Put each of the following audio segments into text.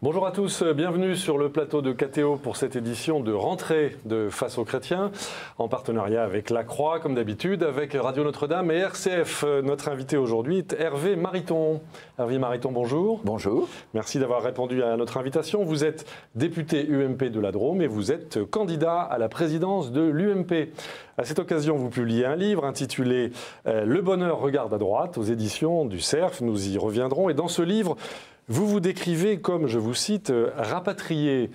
Bonjour à tous, bienvenue sur le plateau de KTO pour cette édition de rentrée de Face aux Chrétiens, en partenariat avec La Croix, comme d'habitude, avec Radio Notre-Dame et RCF. Notre invité aujourd'hui est Hervé Mariton. Hervé Mariton, bonjour. Bonjour. Merci d'avoir répondu à notre invitation. Vous êtes député UMP de la Drôme et vous êtes candidat à la présidence de l'UMP. À cette occasion, vous publiez un livre intitulé « Le bonheur regarde à droite » aux éditions du Cerf. Nous y reviendrons. Et dans ce livre, vous vous décrivez comme, je vous cite, rapatrié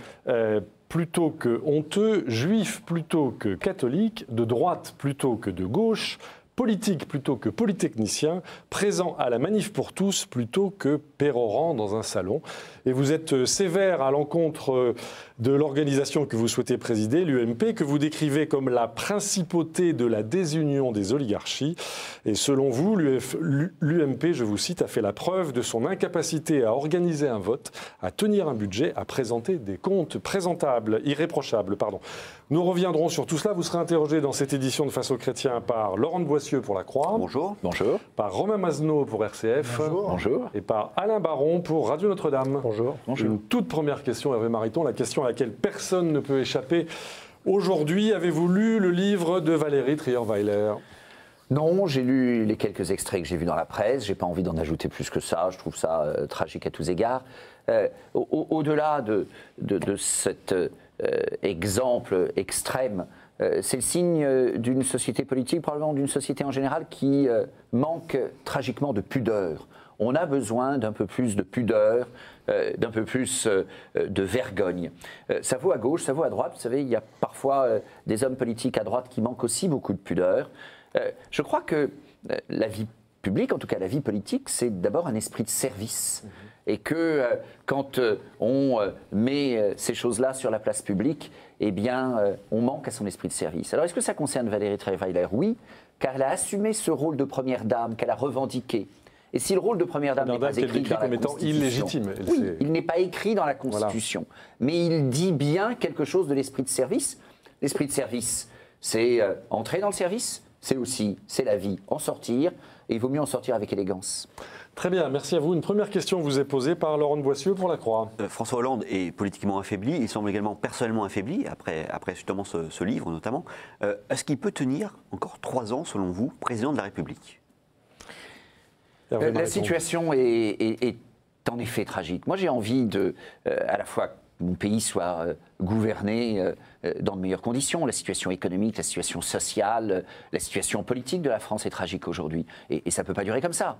plutôt que honteux, juif plutôt que catholique, de droite plutôt que de gauche, politique plutôt que polytechnicien, présent à la manif pour tous plutôt que pérorant dans un salon. Et vous êtes sévère à l'encontre de l'organisation que vous souhaitez présider, l'UMP, que vous décrivez comme la principauté de la désunion des oligarchies. Et selon vous, l'UMP, je vous cite, a fait la preuve de son incapacité à organiser un vote, à tenir un budget, à présenter des comptes présentables, irréprochables. Nous reviendrons sur tout cela. Vous serez interrogé dans cette édition de Face aux Chrétiens par Laurent de Boissieu pour La Croix. Bonjour. Bonjour. Par Romain Mazenot pour RCF. Bonjour. Bonjour. Et par Alain Baron pour Radio Notre-Dame. Bonjour. Bonjour. Une toute première question, Hervé Mariton, la question à laquelle personne ne peut échapper. Aujourd'hui, avez-vous lu le livre de Valérie Trierweiler ? Non, j'ai lu les quelques extraits que j'ai vus dans la presse. J'ai pas envie d'en ajouter plus que ça. Je trouve ça tragique à tous égards. Au-delà de cet exemple extrême, c'est le signe d'une société politique, probablement d'une société en général, qui manque tragiquement de pudeur. On a besoin d'un peu plus de pudeur, d'un peu plus de vergogne. Ça vaut à gauche, ça vaut à droite. Vous savez, il y a parfois des hommes politiques à droite qui manquent aussi beaucoup de pudeur. Je crois que la vie publique, en tout cas la vie politique, c'est d'abord un esprit de service. Et que quand on met ces choses-là sur la place publique, eh bien, on manque à son esprit de service. Alors, est-ce que ça concerne Valérie Trierweiler ? Oui, car elle a assumé ce rôle de première dame qu'elle a revendiqué. Et si le rôle de première dame n'est pas écrit dans la Constitution, illégitime, oui, il n'est pas écrit dans la Constitution, mais il dit bien quelque chose de l'esprit de service. L'esprit de service, c'est entrer dans le service, c'est la vie, en sortir, et il vaut mieux en sortir avec élégance. Très bien, merci à vous. Une première question vous est posée par Laurent de Boissieu pour La Croix. François Hollande est politiquement affaibli, il semble également personnellement affaibli, après justement ce livre notamment. Est-ce qu'il peut tenir encore 3 ans, selon vous, président de la République ? La situation est en effet tragique. Moi, j'ai envie à la fois que mon pays soit gouverné dans de meilleures conditions. La situation économique, la situation sociale, la situation politique de la France est tragique aujourd'hui. Et ça ne peut pas durer comme ça.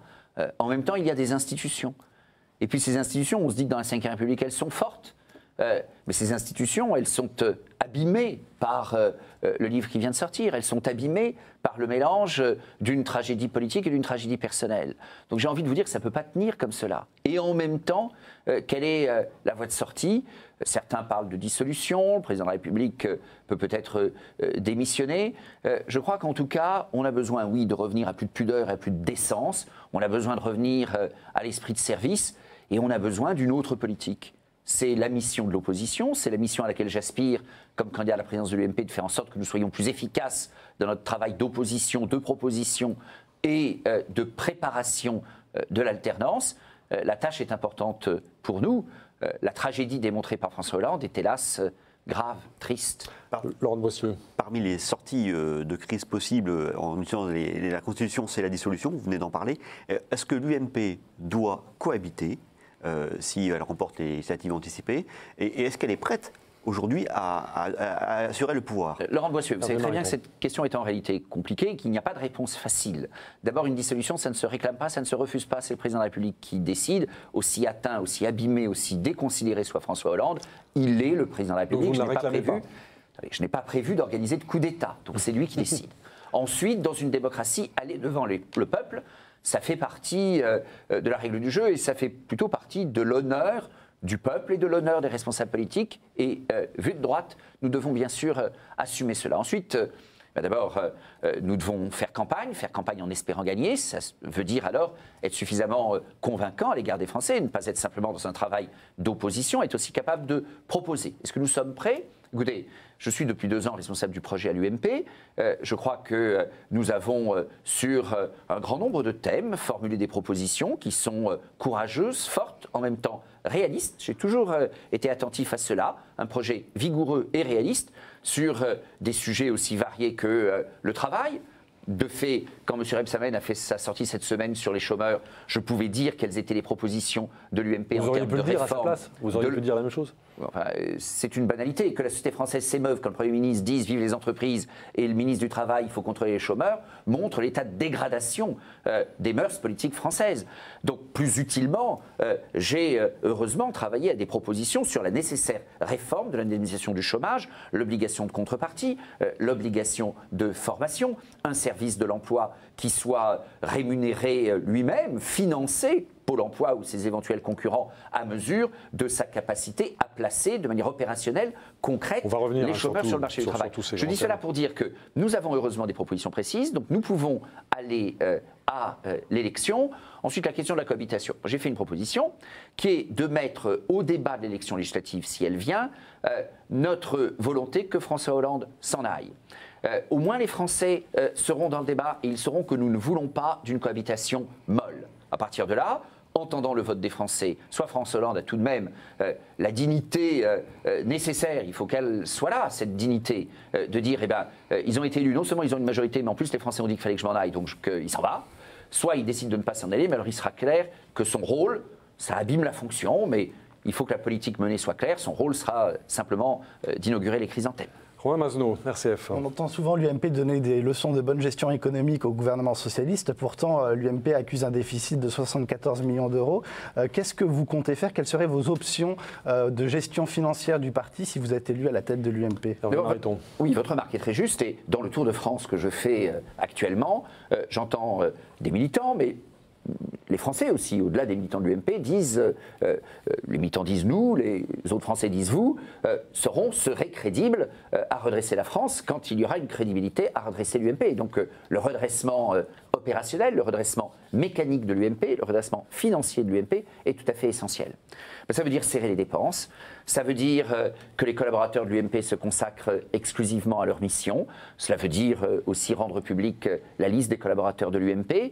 En même temps, il y a des institutions. Et puis ces institutions, on se dit que dans la Ve République, elles sont fortes. Mais ces institutions, elles sont abîmées par le livre qui vient de sortir. Elles sont abîmées par le mélange d'une tragédie politique et d'une tragédie personnelle. Donc j'ai envie de vous dire que ça ne peut pas tenir comme cela. Et en même temps, quelle est la voie de sortie ? Certains parlent de dissolution, le président de la République peut peut-être démissionner. Je crois qu'en tout cas, on a besoin, oui, de revenir à plus de pudeur et à plus de décence. On a besoin de revenir à l'esprit de service et on a besoin d'une autre politique. C'est la mission de l'opposition, c'est la mission à laquelle j'aspire comme candidat à la présidence de l'UMP, de faire en sorte que nous soyons plus efficaces dans notre travail d'opposition, de proposition et de préparation de l'alternance. La tâche est importante pour nous. La tragédie démontrée par François Hollande est hélas grave, triste. Laurent de Boissieu. Parmi les sorties de crise possibles en utilisant la Constitution, c'est la dissolution, vous venez d'en parler. Est-ce que l'UMP doit cohabiter si elle remporte les législatives anticipées, et est-ce qu'elle est prête aujourd'hui à assurer le pouvoir ? Laurent de Boissieu, vous savez très bien que cette question est en réalité compliquée et qu'il n'y a pas de réponse facile. D'abord, une dissolution, ça ne se réclame pas, ça ne se refuse pas, c'est le président de la République qui décide. Aussi atteint, aussi abîmé, aussi déconsidéré soit François Hollande, il est le président de la République. Je n'ai pas prévu d'organiser de coup d'État, donc c'est lui qui décide. Ensuite, dans une démocratie, aller devant le peuple, ça fait partie de la règle du jeu et ça fait plutôt partie de l'honneur du peuple et de l'honneur des responsables politiques. Et vu de droite, nous devons bien sûr assumer cela. Ensuite, d'abord, nous devons faire campagne en espérant gagner. Ça veut dire alors être suffisamment convaincant à l'égard des Français, ne pas être simplement dans un travail d'opposition, être aussi capable de proposer. Est-ce que nous sommes prêts ? Écoutez, je suis depuis 2 ans responsable du projet à l'UMP. Je crois que nous avons, sur un grand nombre de thèmes, formulé des propositions qui sont courageuses, fortes, en même temps réalistes. J'ai toujours été attentif à cela. Un projet vigoureux et réaliste sur des sujets aussi variés que le travail. De fait, quand M. Rebsamen a fait sa sortie cette semaine sur les chômeurs, je pouvais dire quelles étaient les propositions de l'UMP en termes de réforme. Vous auriez pu le dire à sa place. Vous auriez pu dire la même chose. Enfin, c'est une banalité. Que la société française s'émeuve quand le Premier ministre dise « vive les entreprises » et le ministre du Travail « il faut contrôler les chômeurs » montre l'état de dégradation des mœurs politiques françaises. Donc, plus utilement, j'ai heureusement travaillé à des propositions sur la nécessaire réforme de l'indemnisation du chômage, l'obligation de contrepartie, l'obligation de formation, un service de l'emploi qui soit rémunéré lui-même, financé, Pôle emploi ou ses éventuels concurrents, à mesure de sa capacité à placer de manière opérationnelle, concrète, les chômeurs sur le marché du travail. Je dis cela pour dire que nous avons heureusement des propositions précises, donc nous pouvons aller à l'élection. Ensuite, la question de la cohabitation. J'ai fait une proposition qui est de mettre au débat de l'élection législative, si elle vient, notre volonté que François Hollande s'en aille. Au moins les Français seront dans le débat et ils sauront que nous ne voulons pas d'une cohabitation molle. À partir de là, entendant le vote des Français, soit François Hollande a tout de même la dignité nécessaire, il faut qu'elle soit là, cette dignité, de dire, eh ben, ils ont été élus, non seulement ils ont une majorité, mais en plus les Français ont dit qu'il fallait que je m'en aille, donc il s'en va. Soit il décide de ne pas s'en aller, mais alors il sera clair que son rôle, ça abîme la fonction, mais il faut que la politique menée soit claire, son rôle sera simplement d'inaugurer les chrysanthèmes. Romain Mazenot, RCF. On entend souvent l'UMP donner des leçons de bonne gestion économique au gouvernement socialiste. Pourtant, l'UMP accuse un déficit de 74 millions d'euros. Qu'est-ce que vous comptez faire? Quelles seraient vos options de gestion financière du parti si vous êtes élu à la tête de l'UMP? Oui, votre remarque est très juste. Et dans le Tour de France que je fais actuellement, j'entends des militants, mais les Français aussi, au-delà des militants de l'UMP, disent, les militants disent nous, les autres Français disent vous, seraient crédibles à redresser la France quand il y aura une crédibilité à redresser l'UMP. Donc le redressement opérationnel, le redressement mécanique de l'UMP, le redressement financier de l'UMP est tout à fait essentiel. Ça veut dire serrer les dépenses, ça veut dire que les collaborateurs de l'UMP se consacrent exclusivement à leur mission, cela veut dire aussi rendre publique la liste des collaborateurs de l'UMP,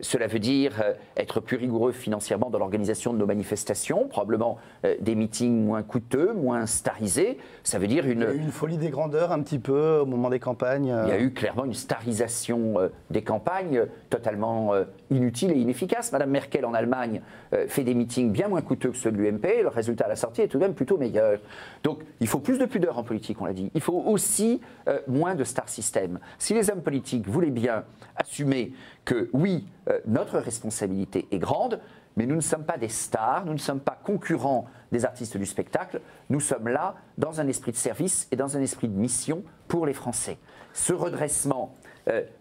cela veut dire être plus rigoureux financièrement dans l'organisation de nos manifestations, probablement des meetings moins coûteux, moins starisés, ça veut dire une folie des grandeurs un petit peu au moment des campagnes. Il y a eu clairement une starisation des campagnes totalement inutile et inefficace. Madame Merkel en Allemagne fait des meetings bien moins coûteux que ceux de l'UMP, le résultat à la sortie est tout de même plutôt meilleur. Donc il faut plus de pudeur en politique, on l'a dit. Il faut aussi moins de star system. Si les hommes politiques voulaient bien assumer que oui, notre responsabilité est grande, mais nous ne sommes pas des stars, nous ne sommes pas concurrents des artistes du spectacle, nous sommes là dans un esprit de service et dans un esprit de mission pour les Français. Ce redressement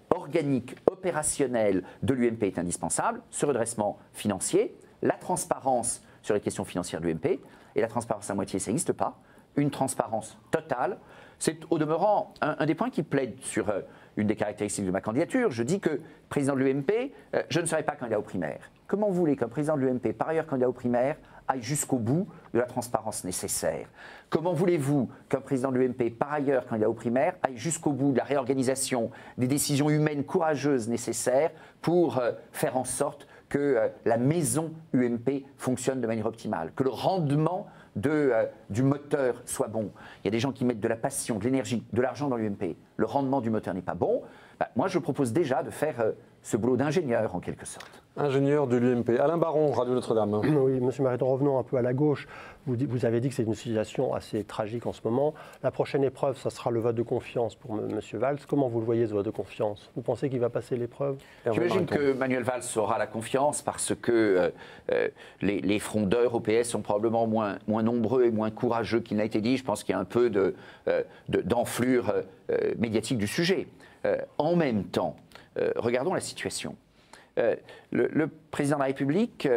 organique, opérationnel de l'UMP est indispensable, ce redressement financier, la transparence sur les questions financières de l'UMP, et la transparence à moitié, ça n'existe pas, une transparence totale. C'est au demeurant un des points qui plaide sur une des caractéristiques de ma candidature. Je dis que président de l'UMP, je ne serai pas candidat aux primaires. Comment vous voulez qu'un président de l'UMP, par ailleurs candidat aux primaires, aille jusqu'au bout de la transparence nécessaire? Comment voulez-vous qu'un président de l'UMP, par ailleurs candidat aux primaires, aille jusqu'au bout de la réorganisation des décisions humaines courageuses nécessaires pour faire en sorte que la maison UMP fonctionne de manière optimale, que le rendement du moteur soit bon? Il y a des gens qui mettent de la passion, de l'énergie, de l'argent dans l'UMP. Le rendement du moteur n'est pas bon. Moi, je propose déjà de faire ce boulot d'ingénieur, en quelque sorte. Ingénieur de l'UMP. Alain Baron, Radio Notre-Dame. Oui, M. Mariton, revenons un peu à la gauche. Vous avez dit que c'est une situation assez tragique en ce moment. La prochaine épreuve, ça sera le vote de confiance pour M. Valls. Comment vous le voyez, ce vote de confiance? Vous pensez qu'il va passer l'épreuve? J'imagine que Manuel Valls aura la confiance parce que les frondeurs au PS sont probablement moins nombreux et moins courageux qu'il n'a été dit. Je pense qu'il y a un peu d'enflure médiatique du sujet. En même temps, regardons la situation. Le président de la République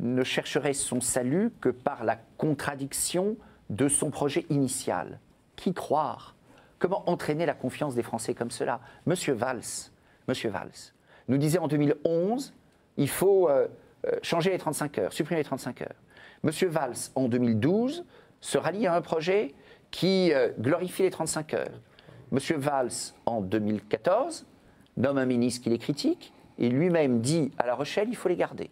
ne chercherait son salut que par la contradiction de son projet initial. Qui croire? Comment entraîner la confiance des Français comme cela? Monsieur Valls nous disait en 2011, il faut changer les 35 heures, supprimer les 35 heures. Monsieur Valls, en 2012, se rallie à un projet qui glorifie les 35 heures. M. Valls, en 2014, nomme un ministre qui les critique et lui-même dit à La Rochelle, il faut les garder.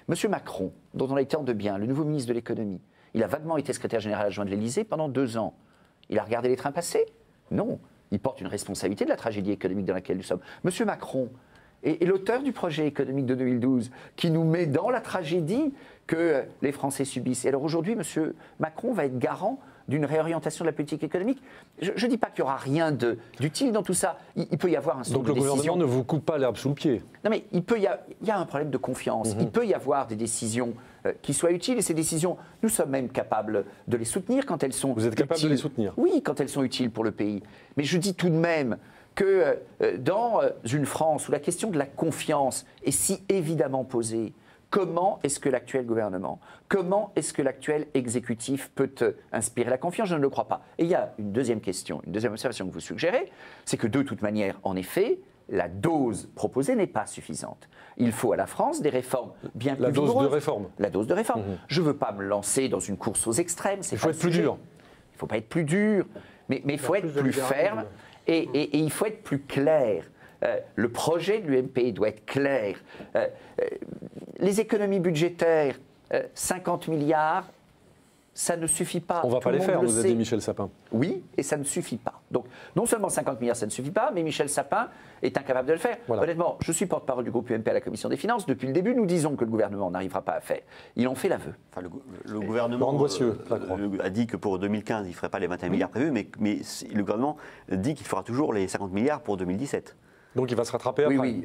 M. Macron, dont on a été en de bien, le nouveau ministre de l'économie, il a vaguement été secrétaire général adjoint de l'Élysée pendant 2 ans. Il a regardé les trains passer? Non. Il porte une responsabilité de la tragédie économique dans laquelle nous sommes. M. Macron est l'auteur du projet économique de 2012 qui nous met dans la tragédie que les Français subissent. Et alors aujourd'hui, M. Macron va être garant d'une réorientation de la politique économique. Je ne dis pas qu'il n'y aura rien d'utile dans tout ça. Il peut y avoir un certain nombre de décisions. Donc le gouvernement ne vous coupe pas l'herbe sous le pied? Non mais il y a un problème de confiance. Il peut y avoir des décisions qui soient utiles et ces décisions, nous sommes même capables de les soutenir quand elles sont utiles. Vous êtes capable de les soutenir? Oui, quand elles sont utiles pour le pays. Mais je dis tout de même que dans une France où la question de la confiance est si évidemment posée, comment est-ce que l'actuel gouvernement, comment est-ce que l'actuel exécutif peut inspirer la confiance? Je ne le crois pas. Et il y a une deuxième question, une deuxième observation que vous suggérez, c'est que de toute manière, en effet, la dose proposée n'est pas suffisante. Il faut à la France des réformes bien plus vigoureuses. La dose de réforme. La dose de réforme. Je ne veux pas me lancer dans une course aux extrêmes. Il faut être plus dur. Il ne faut pas être plus dur, mais il faut être plus ferme et il faut être plus clair. Le projet de l'UMP doit être clair. Les économies budgétaires, 50 milliards, ça ne suffit pas. On ne va pas les faire, vous a dit Michel Sapin. Oui, et ça ne suffit pas. Donc, non seulement 50 milliards, ça ne suffit pas, mais Michel Sapin est incapable de le faire. Voilà. Honnêtement, je suis porte-parole du groupe UMP à la Commission des Finances. Depuis le début, nous disons que le gouvernement n'arrivera pas à faire. Il en fait l'aveu. Enfin, le gouvernement a dit que pour 2015, il ne ferait pas les 21 milliards prévus, mais le gouvernement dit qu'il fera toujours les 50 milliards pour 2017. Donc il va se rattraper après. Oui.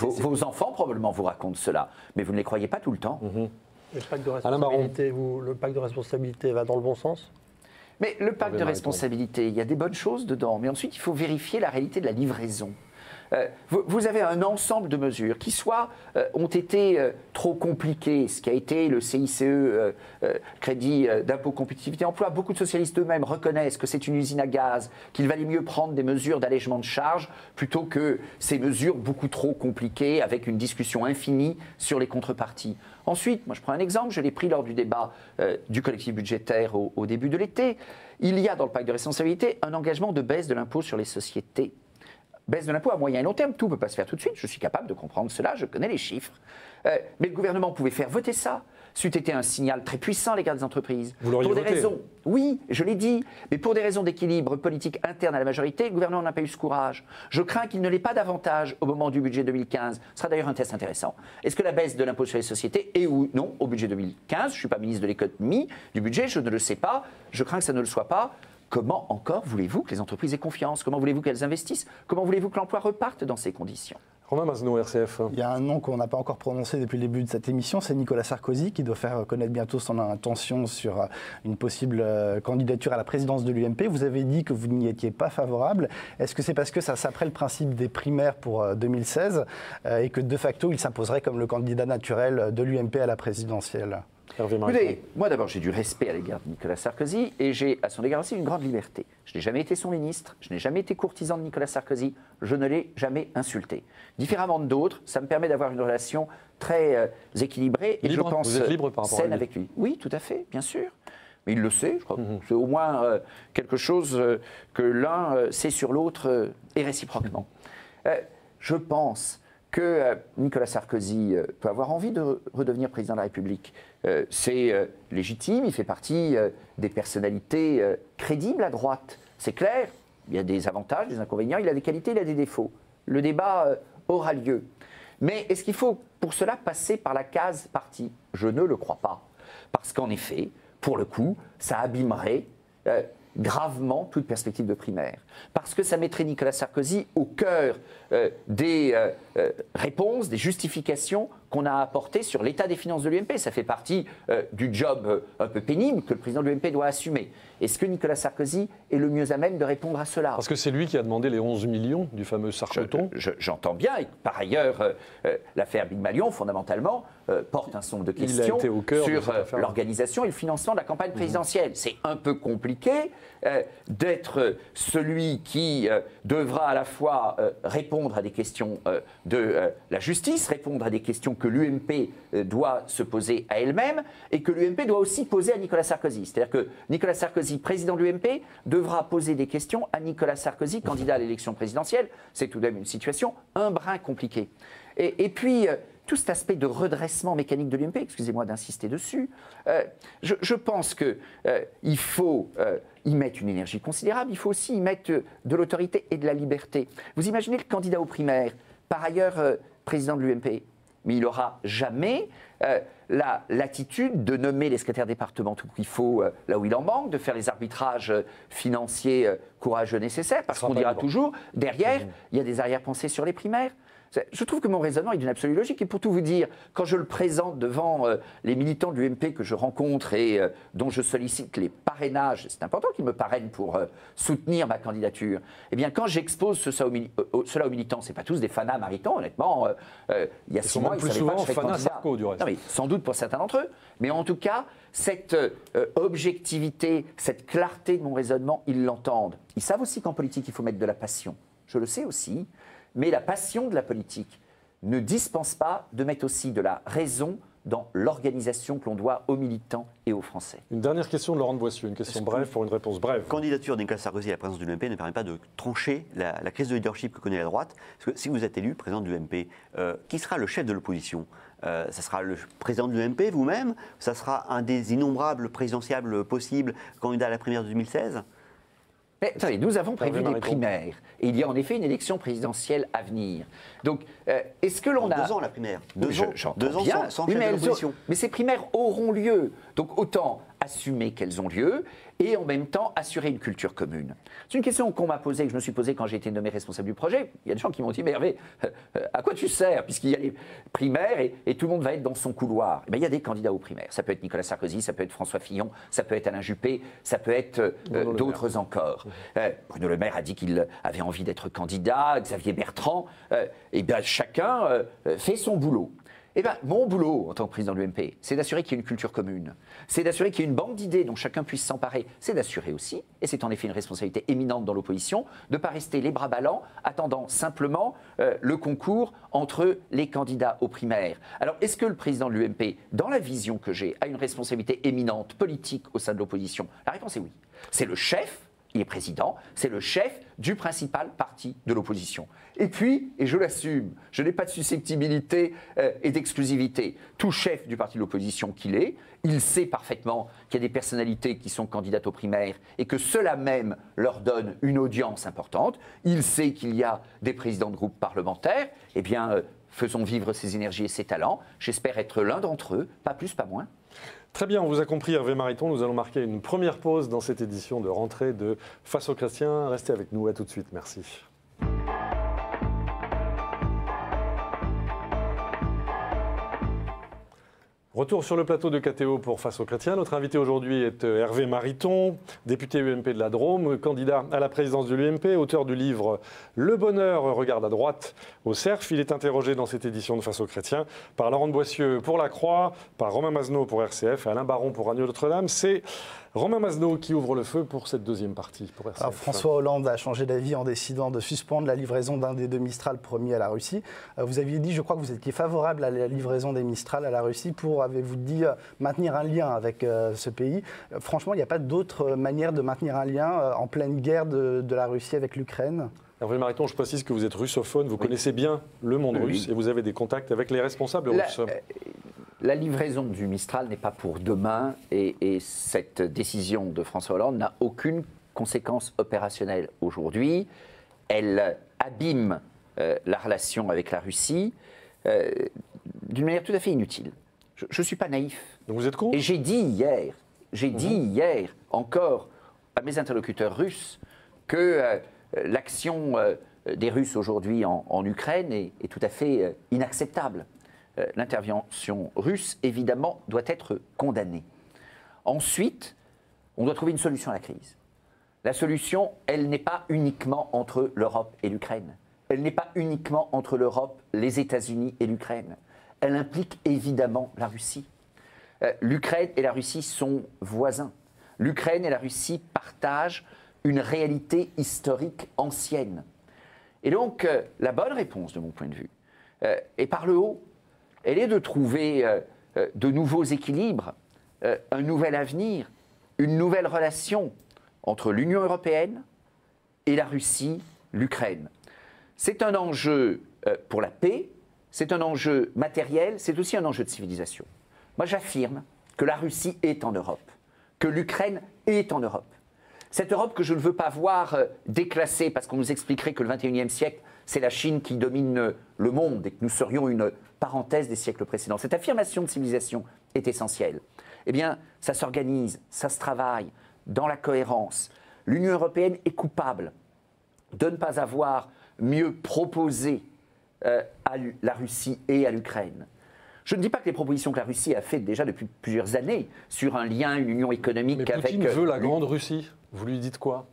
Vos enfants probablement vous racontent cela, mais vous ne les croyez pas tout le temps. Le pacte de responsabilité va dans le bon sens? Mais le pacte de responsabilité, il y a des bonnes choses dedans, mais ensuite il faut vérifier la réalité de la livraison. Vous avez un ensemble de mesures qui soit ont été trop compliquées, ce qui a été le CICE, crédit d'impôt compétitivité emploi. Beaucoup de socialistes eux-mêmes reconnaissent que c'est une usine à gaz, qu'il valait mieux prendre des mesures d'allègement de charges plutôt que ces mesures beaucoup trop compliquées avec une discussion infinie sur les contreparties. Ensuite, moi je prends un exemple, je l'ai pris lors du débat du collectif budgétaire au début de l'été. Il y a dans le pacte de responsabilité un engagement de baisse de l'impôt sur les sociétés. Baisse de l'impôt à moyen et long terme, tout ne peut pas se faire tout de suite, je suis capable de comprendre cela, je connais les chiffres. Mais le gouvernement pouvait faire voter ça. C'eût été un signal très puissant à l'égard des entreprises. Vous l'auriez voté? Oui, je l'ai dit, mais pour des raisons d'équilibre politique interne à la majorité, le gouvernement n'a pas eu ce courage. Je crains qu'il ne l'ait pas davantage au moment du budget 2015. Ce sera d'ailleurs un test intéressant. Est-ce que la baisse de l'impôt sur les sociétés est ou non au budget 2015? Je ne suis pas ministre de l'économie, du budget, je ne le sais pas. Je crains que ça ne le soit pas. Comment encore voulez-vous que les entreprises aient confiance? Comment voulez-vous qu'elles investissent? Comment voulez-vous que l'emploi reparte dans ces conditions? Romain Masneau, RCF. Il y a un nom qu'on n'a pas encore prononcé depuis le début de cette émission, c'est Nicolas Sarkozy, qui doit faire connaître bientôt son intention sur une possible candidature à la présidence de l'UMP. Vous avez dit que vous n'y étiez pas favorable. Est-ce que c'est parce que ça s'apprête le principe des primaires pour 2016 et que de facto il s'imposerait comme le candidat naturel de l'UMP à la présidentielle? Écoutez, moi d'abord j'ai du respect à l'égard de Nicolas Sarkozy et j'ai à son égard aussi une grande liberté. Je n'ai jamais été son ministre, je n'ai jamais été courtisan de Nicolas Sarkozy, je ne l'ai jamais insulté. Différemment d'autres, ça me permet d'avoir une relation très équilibrée et libre, je pense vous êtes libre par rapport saine à lui. avec lui. Oui, tout à fait, bien sûr. Mais il le sait, je crois. C'est au moins quelque chose que l'un sait sur l'autre et réciproquement. Je pense que Nicolas Sarkozy peut avoir envie de redevenir président de la République. C'est légitime, il fait partie des personnalités crédibles à droite. C'est clair, il y a des avantages, des inconvénients, il a des qualités, il a des défauts. Le débat aura lieu. Mais est-ce qu'il faut pour cela passer par la case parti? Je ne le crois pas. Parce qu'en effet, pour le coup, ça abîmerait gravement toute perspective de primaire. Parce que ça mettrait Nicolas Sarkozy au cœur des réponses, des justifications qu'on a apportées sur l'état des finances de l'UMP. Ça fait partie du job un peu pénible que le président de l'UMP doit assumer. Est-ce que Nicolas Sarkozy est le mieux à même de répondre à cela? Parce que c'est lui qui a demandé les 11 millions du fameux Sarkoton. J'entends bien, et par ailleurs, l'affaire Big Malion, fondamentalement, porte un certain nombre de Il a questions été au cœur de sur cette affaire. l'organisation et le financement de la campagne présidentielle. C'est un peu compliqué d'être celui qui devra à la fois répondre à des questions de la justice, répondre à des questions que l'UMP doit se poser à elle-même et que l'UMP doit aussi poser à Nicolas Sarkozy. C'est-à-dire que Nicolas Sarkozy, président de l'UMP, devra poser des questions à Nicolas Sarkozy, candidat à l'élection présidentielle. C'est tout de même une situation un brin compliquée. Et puis, tout cet aspect de redressement mécanique de l'UMP, excusez-moi d'insister dessus, je pense qu'il faut y mettre une énergie considérable, il faut aussi y mettre de l'autorité et de la liberté. Vous imaginez le candidat aux primaires, par ailleurs président de l'UMP, mais il n'aura jamais la latitude de nommer les secrétaires départementaux qu'il faut là où il en manque, de faire les arbitrages financiers courageux nécessaires, parce qu'on dira toujours, derrière, il y a des arrière-pensées sur les primaires. Je trouve que mon raisonnement est d'une absolue logique. Et pour tout vous dire, quand je le présente devant les militants de l'UMP que je rencontre et dont je sollicite les parrainages, c'est important qu'ils me parrainent pour soutenir ma candidature, eh bien, quand j'expose cela aux militants, ce n'est pas tous des fanas maritans, honnêtement. Il y a 6 mois, ils ne savaient pas que je serais candidat. Sarko, du reste. Non, mais sans doute pour certains d'entre eux. Mais en tout cas, cette objectivité, cette clarté de mon raisonnement, ils l'entendent. Ils savent aussi qu'en politique, il faut mettre de la passion. Je le sais aussi. Mais la passion de la politique ne dispense pas de mettre aussi de la raison dans l'organisation que l'on doit aux militants et aux Français. Une dernière question de Laurent de Boissieu, une question brève pour une réponse brève. La candidature de Nicolas Sarkozy à la présidence de l'UMP ne permet pas de trancher la crise de leadership que connaît la droite. Parce que si vous êtes élu président de l'UMP, qui sera le chef de l'opposition ? Ça sera le président de l'UMP, vous-même ? Ça sera un des innombrables présidentiables possibles candidat à la primaire de 2016 ? Mais attendez, nous avons prévu des primaires. Et il y a en effet une élection présidentielle à venir. Donc, est-ce que l'on a... 2 ans la primaire. Deux ans bien, sans chef de l'opposition. Mais ces primaires auront lieu. Donc, autant assumer qu'elles ont lieu et en même temps assurer une culture commune. C'est une question qu'on m'a posée, que je me suis posée quand j'ai été nommé responsable du projet. Il y a des gens qui m'ont dit, mais Hervé, à quoi tu sers puisqu'il y a les primaires et tout le monde va être dans son couloir. Mais il y a des candidats aux primaires. Ça peut être Nicolas Sarkozy, ça peut être François Fillon, ça peut être Alain Juppé, ça peut être d'autres encore. Bruno Le Maire a dit qu'il avait envie d'être candidat, Xavier Bertrand. Et bien chacun fait son boulot. Eh bien, mon boulot en tant que président de l'UMP, c'est d'assurer qu'il y ait une culture commune. C'est d'assurer qu'il y ait une banque d'idées dont chacun puisse s'emparer. C'est d'assurer aussi, et c'est en effet une responsabilité éminente dans l'opposition, de ne pas rester les bras ballants, attendant simplement le concours entre les candidats aux primaires. Alors, est-ce que le président de l'UMP, dans la vision que j'ai, a une responsabilité éminente politique au sein de l'opposition ? La réponse est oui. C'est le chef. Il est président, c'est le chef du principal parti de l'opposition. Et puis, et je l'assume, je n'ai pas de susceptibilité et d'exclusivité. Tout chef du parti de l'opposition qu'il est, il sait parfaitement qu'il y a des personnalités qui sont candidates aux primaires et que cela même leur donne une audience importante. Il sait qu'il y a des présidents de groupes parlementaires. Eh bien, faisons vivre ses énergies et ses talents. J'espère être l'un d'entre eux, pas plus, pas moins. Très bien, on vous a compris, Hervé Mariton. Nous allons marquer une première pause dans cette édition de rentrée de Face aux Chrétiens. Restez avec nous, à tout de suite. Merci. Retour sur le plateau de KTO pour Face aux Chrétiens. Notre invité aujourd'hui est Hervé Mariton, député UMP de la Drôme, candidat à la présidence de l'UMP, auteur du livre Le bonheur regarde à droite au CERF. Il est interrogé dans cette édition de Face aux Chrétiens par Laurent de Boissieu pour La Croix, par Romain Mazenot pour RCF et Alain Baron pour Radio Notre-Dame. C'est Romain Mazenot qui ouvre le feu pour cette deuxième partie pour RCF. Alors, François Hollande a changé d'avis en décidant de suspendre la livraison d'un des 2 Mistral promis à la Russie. Vous aviez dit, je crois que vous étiez favorable à la livraison des Mistral à la Russie pour, avez-vous dit, maintenir un lien avec ce pays. Franchement, il n'y a pas d'autre manière de maintenir un lien en pleine guerre de la Russie avec l'Ukraine ? Hervé Mariton, je précise que vous êtes russophone, vous connaissez bien le monde russe et vous avez des contacts avec les responsables russes. La livraison du Mistral n'est pas pour demain et cette décision de François Hollande n'a aucune conséquence opérationnelle aujourd'hui. Elle abîme la relation avec la Russie d'une manière tout à fait inutile. Je ne suis pas naïf. Donc vous êtes contre ? Et j'ai dit hier encore à mes interlocuteurs russes que l'action des Russes aujourd'hui en Ukraine est tout à fait inacceptable. L'intervention russe, évidemment, doit être condamnée. Ensuite, on doit trouver une solution à la crise. La solution, elle n'est pas uniquement entre l'Europe et l'Ukraine. Elle n'est pas uniquement entre l'Europe, les États-Unis et l'Ukraine. elle implique évidemment la Russie. L'Ukraine et la Russie sont voisins. L'Ukraine et la Russie partagent une réalité historique ancienne. Et donc, la bonne réponse, de mon point de vue, et par le haut, elle est de trouver de nouveaux équilibres, un nouvel avenir, une nouvelle relation entre l'Union européenne et la Russie, l'Ukraine. C'est un enjeu pour la paix, c'est un enjeu matériel, c'est aussi un enjeu de civilisation. Moi, j'affirme que la Russie est en Europe, que l'Ukraine est en Europe. Cette Europe que je ne veux pas voir déclassée, parce qu'on nous expliquerait que le XXIe siècle, c'est la Chine qui domine le monde et que nous serions une parenthèse des siècles précédents. Cette affirmation de civilisation est essentielle. Eh bien, ça s'organise, ça se travaille dans la cohérence. L'Union européenne est coupable de ne pas avoir mieux proposé à la Russie et à l'Ukraine. Je ne dis pas que les propositions que la Russie a faites déjà depuis plusieurs années sur un lien, une union économique Mais avec... Poutine veut la grande Russie. Vous lui dites quoi?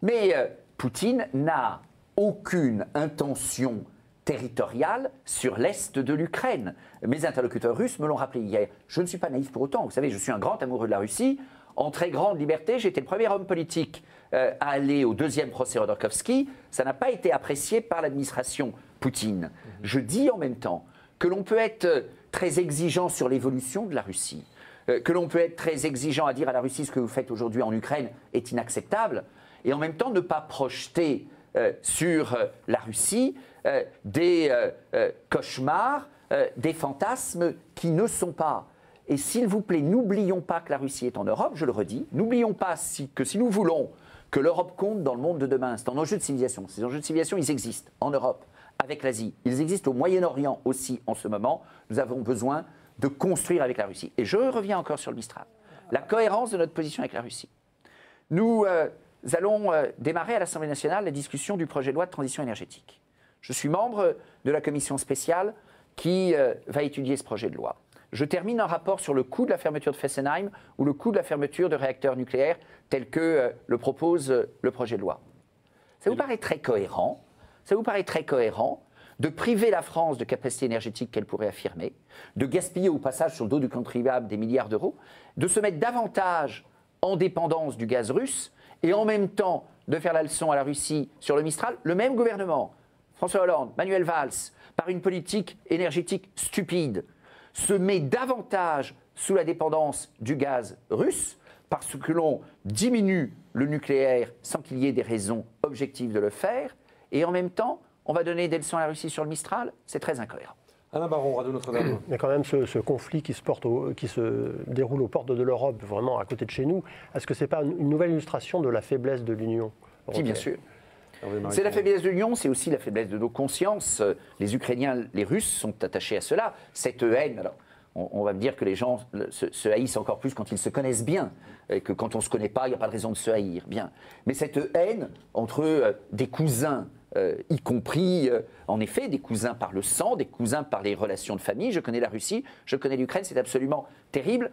Mais Poutine n'a aucune intention territoriale sur l'est de l'Ukraine. Mes interlocuteurs russes me l'ont rappelé hier. Je ne suis pas naïf pour autant. Vous savez, je suis un grand amoureux de la Russie. En très grande liberté, j'étais le premier homme politique à aller au deuxième procès Khodorkovsky. Ça n'a pas été apprécié par l'administration Poutine. Je dis en même temps que l'on peut être très exigeant sur l'évolution de la Russie, que l'on peut être très exigeant à dire à la Russie ce que vous faites aujourd'hui en Ukraine est inacceptable, et en même temps ne pas projeter sur la Russie des cauchemars, des fantasmes qui ne sont pas. Et s'il vous plaît, n'oublions pas que la Russie est en Europe, je le redis, n'oublions pas que si nous voulons que l'Europe compte dans le monde de demain, c'est un enjeu de civilisation. Ces enjeux de civilisation, ils existent en Europe, avec l'Asie. Ils existent au Moyen-Orient aussi en ce moment. Nous avons besoin de construire avec la Russie. Et je reviens encore sur le Mistral. La cohérence de notre position avec la Russie. Nous allons démarrer à l'Assemblée nationale la discussion du projet de loi de transition énergétique. Je suis membre de la commission spéciale qui va étudier ce projet de loi. Je termine un rapport sur le coût de la fermeture de Fessenheim ou le coût de la fermeture de réacteurs nucléaires tel que le propose le projet de loi. Ça vous paraît très cohérent? Ça vous paraît très cohérent de priver la France de capacités énergétiques qu'elle pourrait affirmer, de gaspiller au passage sur le dos du contribuable des milliards d'euros, de se mettre davantage en dépendance du gaz russe et en même temps de faire la leçon à la Russie sur le Mistral? Le même gouvernement, François Hollande, Manuel Valls, par une politique énergétique stupide, se met davantage sous la dépendance du gaz russe parce que l'on diminue le nucléaire sans qu'il y ait des raisons objectives de le faire, et en même temps, on va donner des leçons à la Russie sur le Mistral. C'est très incohérent. Alain Baron, Radio Notre-Dame. Il y a quand même ce conflit qui se déroule aux portes de l'Europe, vraiment à côté de chez nous. Est-ce que ce n'est pas une nouvelle illustration de la faiblesse de l'Union européenne? Si, bien sûr. C'est la faiblesse de l'Union, c'est aussi la faiblesse de nos consciences. Les Ukrainiens, les Russes sont attachés à cela. Cette haine, alors, on va me dire que les gens se haïssent encore plus quand ils se connaissent bien, et que quand on ne se connaît pas, il n'y a pas de raison de se haïr. Bien. Mais cette haine entre des cousins, y compris, en effet, des cousins par le sang, des cousins par les relations de famille. Je connais la Russie, je connais l'Ukraine, c'est absolument terrible.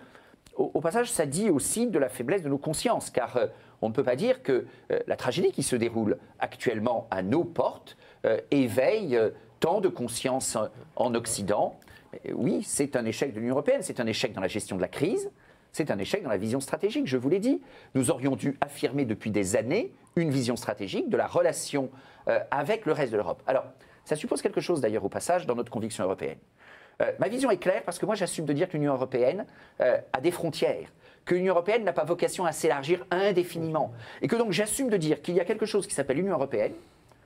Au passage, ça dit aussi de la faiblesse de nos consciences, car on ne peut pas dire que la tragédie qui se déroule actuellement à nos portes éveille tant de conscience en Occident. Oui, c'est un échec de l'Union européenne, c'est un échec dans la gestion de la crise, c'est un échec dans la vision stratégique, je vous l'ai dit. Nous aurions dû affirmer depuis des années une vision stratégique de la relation avec le reste de l'Europe. Alors, ça suppose quelque chose d'ailleurs au passage dans notre conviction européenne. Ma vision est claire parce que moi j'assume de dire que l'Union européenne a des frontières, que l'Union européenne n'a pas vocation à s'élargir indéfiniment, et que donc j'assume de dire qu'il y a quelque chose qui s'appelle l'Union européenne,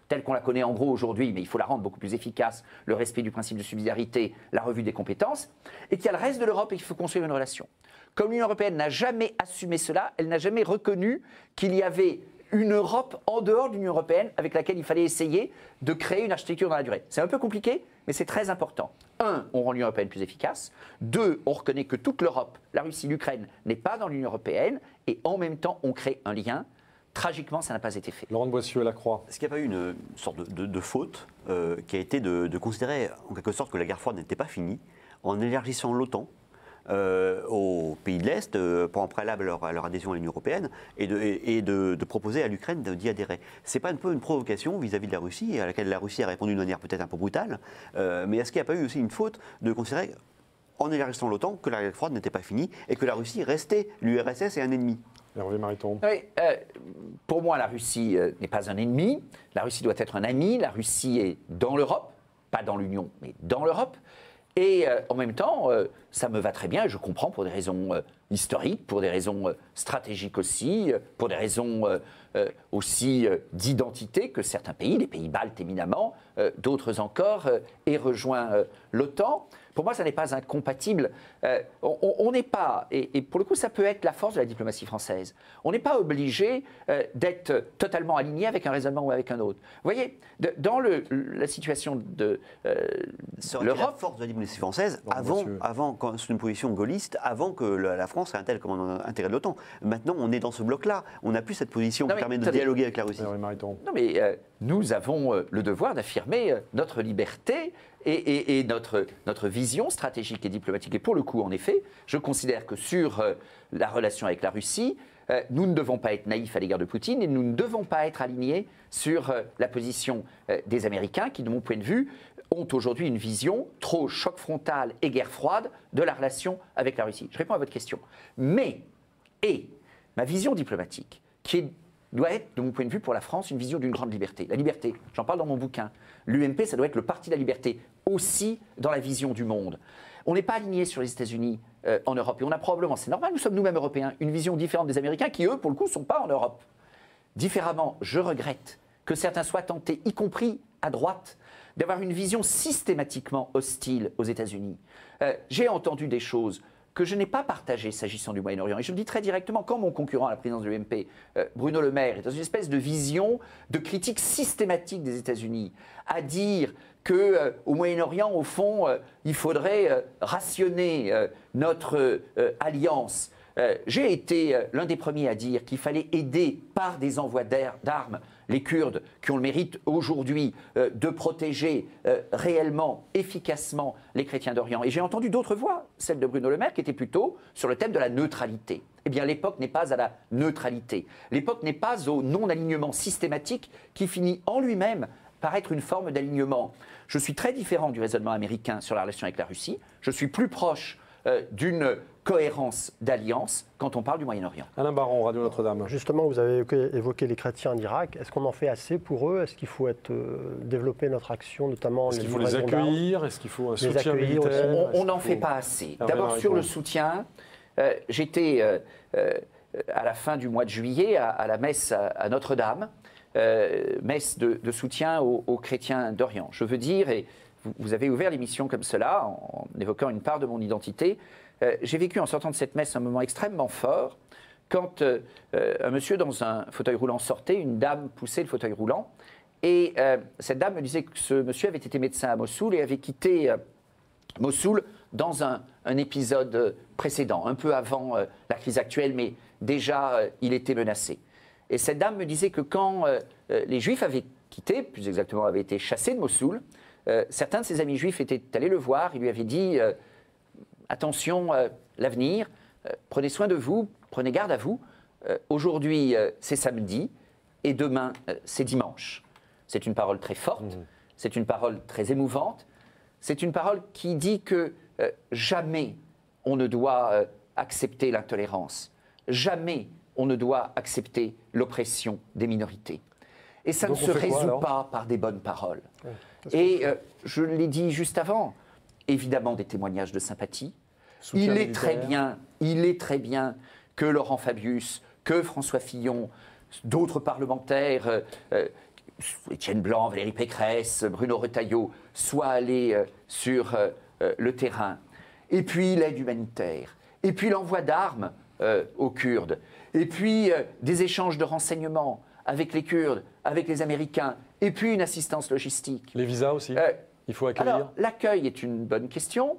telle qu'on la connaît en gros aujourd'hui, mais il faut la rendre beaucoup plus efficace, le respect du principe de subsidiarité, la revue des compétences, et qu'il y a le reste de l'Europe et qu'il faut construire une relation. Comme l'Union européenne n'a jamais assumé cela, elle n'a jamais reconnu qu'il y avait une Europe en dehors de l'Union européenne avec laquelle il fallait essayer de créer une architecture dans la durée. C'est un peu compliqué, mais c'est très important. 1, on rend l'Union européenne plus efficace. 2, on reconnaît que toute l'Europe, la Russie, l'Ukraine, n'est pas dans l'Union européenne. Et en même temps, on crée un lien. Tragiquement, ça n'a pas été fait. Laurent de Boissieu, la Croix. Est-ce qu'il n'y a pas eu une sorte de faute qui a été de considérer en quelque sorte que la guerre froide n'était pas finie en élargissant l'OTAN aux pays de l'Est, pour en préalable à leur adhésion à l'Union européenne, et de proposer à l'Ukraine d'y adhérer. C'est pas un peu une provocation vis-à-vis de la Russie, à laquelle la Russie a répondu de manière peut-être un peu brutale, mais est-ce qu'il n'y a pas eu aussi une faute de considérer, en élargissant l'OTAN, que la guerre froide n'était pas finie et que la Russie restait l'URSS et un ennemi? Hervé Mariton. Oui, pour moi, la Russie n'est pas un ennemi. La Russie doit être un ami. La Russie est dans l'Europe, pas dans l'Union, mais dans l'Europe. Et en même temps, ça me va très bien. Je comprends pour des raisons historiques, pour des raisons stratégiques aussi, pour des raisons aussi d'identité que certains pays, les pays baltes éminemment, d'autres encore, aient rejoint l'OTAN. Pour moi, ça n'est pas incompatible. On n'est pas, et pour le coup, ça peut être la force de la diplomatie française, on n'est pas obligé d'être totalement aligné avec un raisonnement ou avec un autre. Vous voyez, dans la situation de l'Europe, la l'Europe, force de la diplomatie française, sous une position gaulliste, avant que la France ait un tel intérêt de l'OTAN. Maintenant, on est dans ce bloc-là. On n'a plus cette position qui permet de dialoguer avec la Russie. Hervé Mariton. non mais nous avons le devoir d'affirmer notre liberté et notre vision stratégique et diplomatique. Et pour le coup, en effet, je considère que sur la relation avec la Russie, nous ne devons pas être naïfs à l'égard de Poutine et nous ne devons pas être alignés sur la position des Américains qui, de mon point de vue, ont aujourd'hui une vision trop choc frontal et guerre froide de la relation avec la Russie. Je réponds à votre question. Mais, ma vision diplomatique, doit être, de mon point de vue, pour la France, une vision d'une grande liberté. La liberté, j'en parle dans mon bouquin. L'UMP, ça doit être le parti de la liberté, aussi dans la vision du monde. On n'est pas aligné sur les États-Unis en Europe. Et on a probablement, c'est normal, nous sommes nous-mêmes Européens, une vision différente des Américains qui, eux, pour le coup, ne sont pas en Europe. Différemment, je regrette que certains soient tentés, y compris à droite, d'avoir une vision systématiquement hostile aux États-Unis. J'ai entendu des choses que je n'ai pas partagées s'agissant du Moyen-Orient. Et je le dis très directement, quand mon concurrent à la présidence de l'UMP, Bruno Le Maire, est dans une espèce de vision de critique systématique des États-Unis, à dire qu'au Moyen-Orient, au fond, il faudrait rationner notre alliance. J'ai été l'un des premiers à dire qu'il fallait aider par des envois d'armes les Kurdes qui ont le mérite aujourd'hui de protéger réellement, efficacement les chrétiens d'Orient. Et j'ai entendu d'autres voix, celle de Bruno Le Maire, qui était plutôt sur le thème de la neutralité. Eh bien, l'époque n'est pas à la neutralité. L'époque n'est pas au non-alignement systématique qui finit en lui-même par être une forme d'alignement. Je suis très différent du raisonnement américain sur la relation avec la Russie. Je suis plus proche d'une cohérence d'alliance quand on parle du Moyen-Orient. Alain Baron, Radio Notre-Dame. Justement, vous avez évoqué les chrétiens en Irak. Est-ce qu'on en fait assez pour eux? Est-ce qu'il faut développer notre action, notamment Est-ce qu'il faut les accueillir? Est-ce qu'il faut un soutien accueillir militaire? On n'en fait pas assez. D'abord, sur le soutien, j'étais à la fin du mois de juillet à la messe à Notre-Dame, messe de soutien aux chrétiens d'Orient. Je veux dire, et vous avez ouvert l'émission comme cela, en évoquant une part de mon identité, j'ai vécu en sortant de cette messe un moment extrêmement fort, quand un monsieur dans un fauteuil roulant sortait, une dame poussait le fauteuil roulant, et cette dame me disait que ce monsieur avait été médecin à Mossoul et avait quitté Mossoul dans un épisode précédent, un peu avant la crise actuelle, mais déjà il était menacé. Et cette dame me disait que quand les Juifs avaient quitté, plus exactement avaient été chassés de Mossoul, certains de ses amis juifs étaient allés le voir, ils lui avaient dit attention, l'avenir, prenez soin de vous, prenez garde à vous. Aujourd'hui, c'est samedi et demain, c'est dimanche. C'est une parole très forte, c'est une parole très émouvante, c'est une parole qui dit que jamais on ne doit accepter l'intolérance, jamais on ne doit accepter l'oppression des minorités. Et ça ne se résout pas par des bonnes paroles. Et je l'ai dit juste avant, évidemment des témoignages de sympathie. Il est très bien que Laurent Fabius, que François Fillon, d'autres parlementaires, Étienne Blanc, Valérie Pécresse, Bruno Retailleau, soient allés sur le terrain. Et puis l'aide humanitaire, et puis l'envoi d'armes aux Kurdes, et puis des échanges de renseignements avec les Kurdes, avec les Américains, et puis une assistance logistique. Les visas aussi, il faut accueillir. Alors, l'accueil est une bonne question.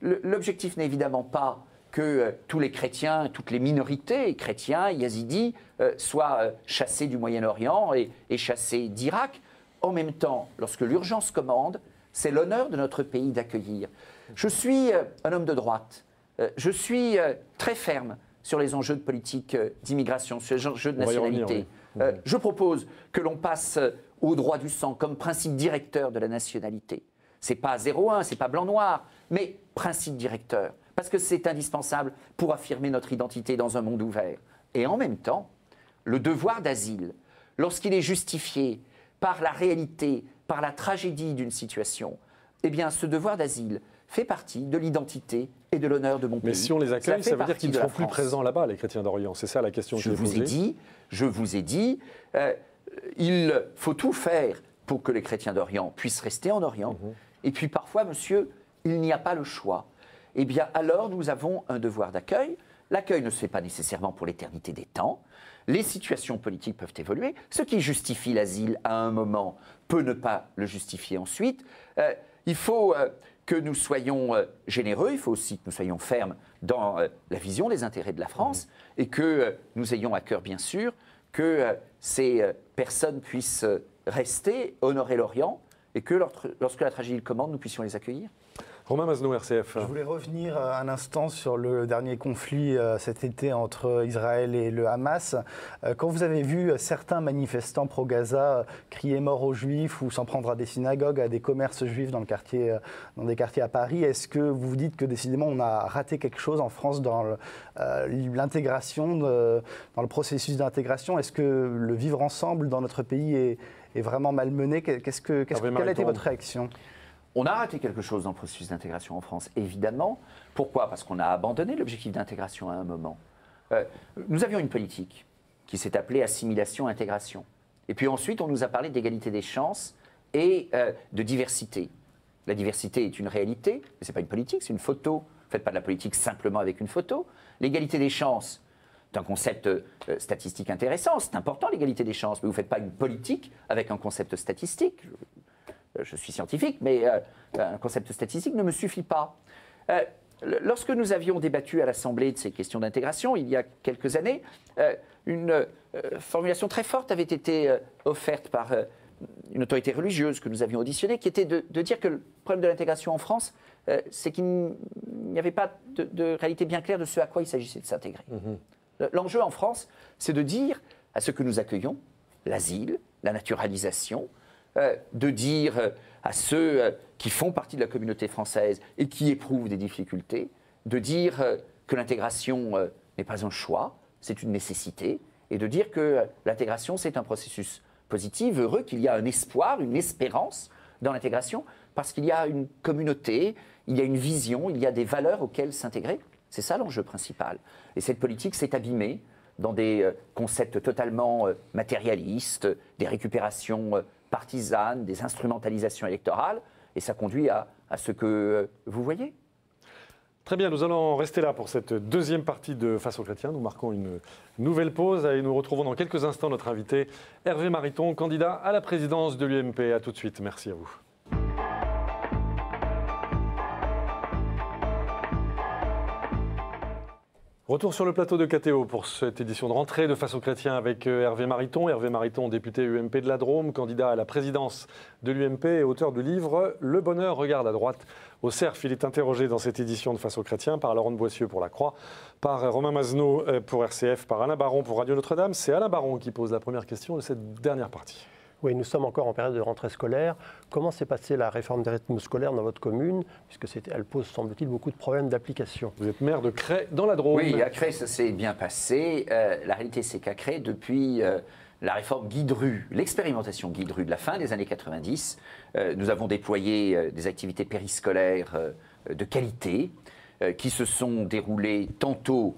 L'objectif n'est évidemment pas que tous les chrétiens, toutes les minorités, chrétiens, yazidis, soient chassés du Moyen-Orient et chassés d'Irak. En même temps, lorsque l'urgence commande, C'est l'honneur de notre pays d'accueillir. Je suis un homme de droite. Je suis très ferme sur les enjeux de politique d'immigration, sur les enjeux de nationalité. Je propose que l'on passe au droit du sang comme principe directeur de la nationalité. Ce n'est pas 0,1, ce n'est pas blanc-noir, mais principe directeur. Parce que c'est indispensable pour affirmer notre identité dans un monde ouvert. Et en même temps, le devoir d'asile, lorsqu'il est justifié par la réalité, par la tragédie d'une situation, eh bien ce devoir d'asile fait partie de l'identité et de l'honneur de mon pays. Mais si on les accueille, ça veut dire qu'ils ne seront plus présents là-bas, les chrétiens d'Orient. C'est ça la question que je vous ai posée. Je vous ai dit, il faut tout faire pour que les chrétiens d'Orient puissent rester en Orient. Et puis parfois, monsieur, il n'y a pas le choix. Eh bien alors, nous avons un devoir d'accueil. L'accueil ne se fait pas nécessairement pour l'éternité des temps. Les situations politiques peuvent évoluer. Ce qui justifie l'asile à un moment peut ne pas le justifier ensuite. Il faut que nous soyons généreux, il faut aussi que nous soyons fermes dans la vision des intérêts de la France et que nous ayons à cœur, bien sûr, que ces personnes puissent rester, honorer l'Orient et que lorsque la tragédie le commande, nous puissions les accueillir. Romain Masneau, RCF. Je voulais revenir un instant sur le dernier conflit cet été entre Israël et le Hamas. Quand vous avez vu certains manifestants pro-Gaza crier mort aux Juifs ou s'en prendre à des synagogues, à des commerces juifs dans des quartiers à Paris, est-ce que vous vous dites que décidément on a raté quelque chose en France dans l'intégration, dans le processus d'intégration? Est-ce que le vivre ensemble dans notre pays est vraiment malmené? Quelle a été votre réaction? On a raté quelque chose dans le processus d'intégration en France, évidemment. Pourquoi? Parce qu'on a abandonné l'objectif d'intégration à un moment. Nous avions une politique qui s'est appelée assimilation-intégration. Et puis ensuite, on nous a parlé d'égalité des chances et de diversité. La diversité est une réalité, mais ce n'est pas une politique, c'est une photo. Ne faites pas de la politique simplement avec une photo. L'égalité des chances, c'est un concept statistique intéressant, c'est important l'égalité des chances, mais vous ne faites pas une politique avec un concept statistique. Je suis scientifique, mais un concept statistique ne me suffit pas. Lorsque nous avions débattu à l'Assemblée de ces questions d'intégration, il y a quelques années, une formulation très forte avait été offerte par une autorité religieuse que nous avions auditionnée, qui était de dire que le problème de l'intégration en France, c'est qu'il n'y avait pas de réalité bien claire de ce à quoi il s'agissait de s'intégrer. L'enjeu en France, c'est de dire à ceux que nous accueillons, l'asile, la naturalisation, de dire à ceux qui font partie de la communauté française et qui éprouvent des difficultés, de dire que l'intégration n'est pas un choix, c'est une nécessité, et de dire que l'intégration, c'est un processus positif, heureux, qu'il y a un espoir, une espérance dans l'intégration, parce qu'il y a une communauté, il y a une vision, il y a des valeurs auxquelles s'intégrer. C'est ça l'enjeu principal. Et cette politique s'est abîmée dans des concepts totalement matérialistes, des récupérations partisanes, des instrumentalisations électorales, et ça conduit à ce que vous voyez. Très bien, nous allons rester là pour cette deuxième partie de Face aux chrétiens. Nous marquons une nouvelle pause et nous retrouvons dans quelques instants notre invité Hervé Mariton, candidat à la présidence de l'UMP. A tout de suite, merci à vous. Retour sur le plateau de KTO pour cette édition de rentrée de Face aux chrétiens avec Hervé Mariton. Hervé Mariton, député UMP de la Drôme, candidat à la présidence de l'UMP et auteur du livre « Le bonheur regarde à droite ». Au CERF, il est interrogé dans cette édition de Face aux chrétiens par Laurent de Boissieu pour La Croix, par Romain Masneau pour RCF, par Alain Baron pour Radio Notre-Dame. C'est Alain Baron qui pose la première question de cette dernière partie. Oui, nous sommes encore en période de rentrée scolaire. Comment s'est passée la réforme des rythmes scolaires dans votre commune? Elle pose, semble-t-il, beaucoup de problèmes d'application. Vous êtes maire de Crest, dans la Drôme. Oui, à Crest, ça s'est bien passé. La réalité, c'est qu'à Crest, depuis la réforme Guy-Dru, l'expérimentation Guy-Dru de la fin des années 90, nous avons déployé des activités périscolaires de qualité qui se sont déroulées tantôt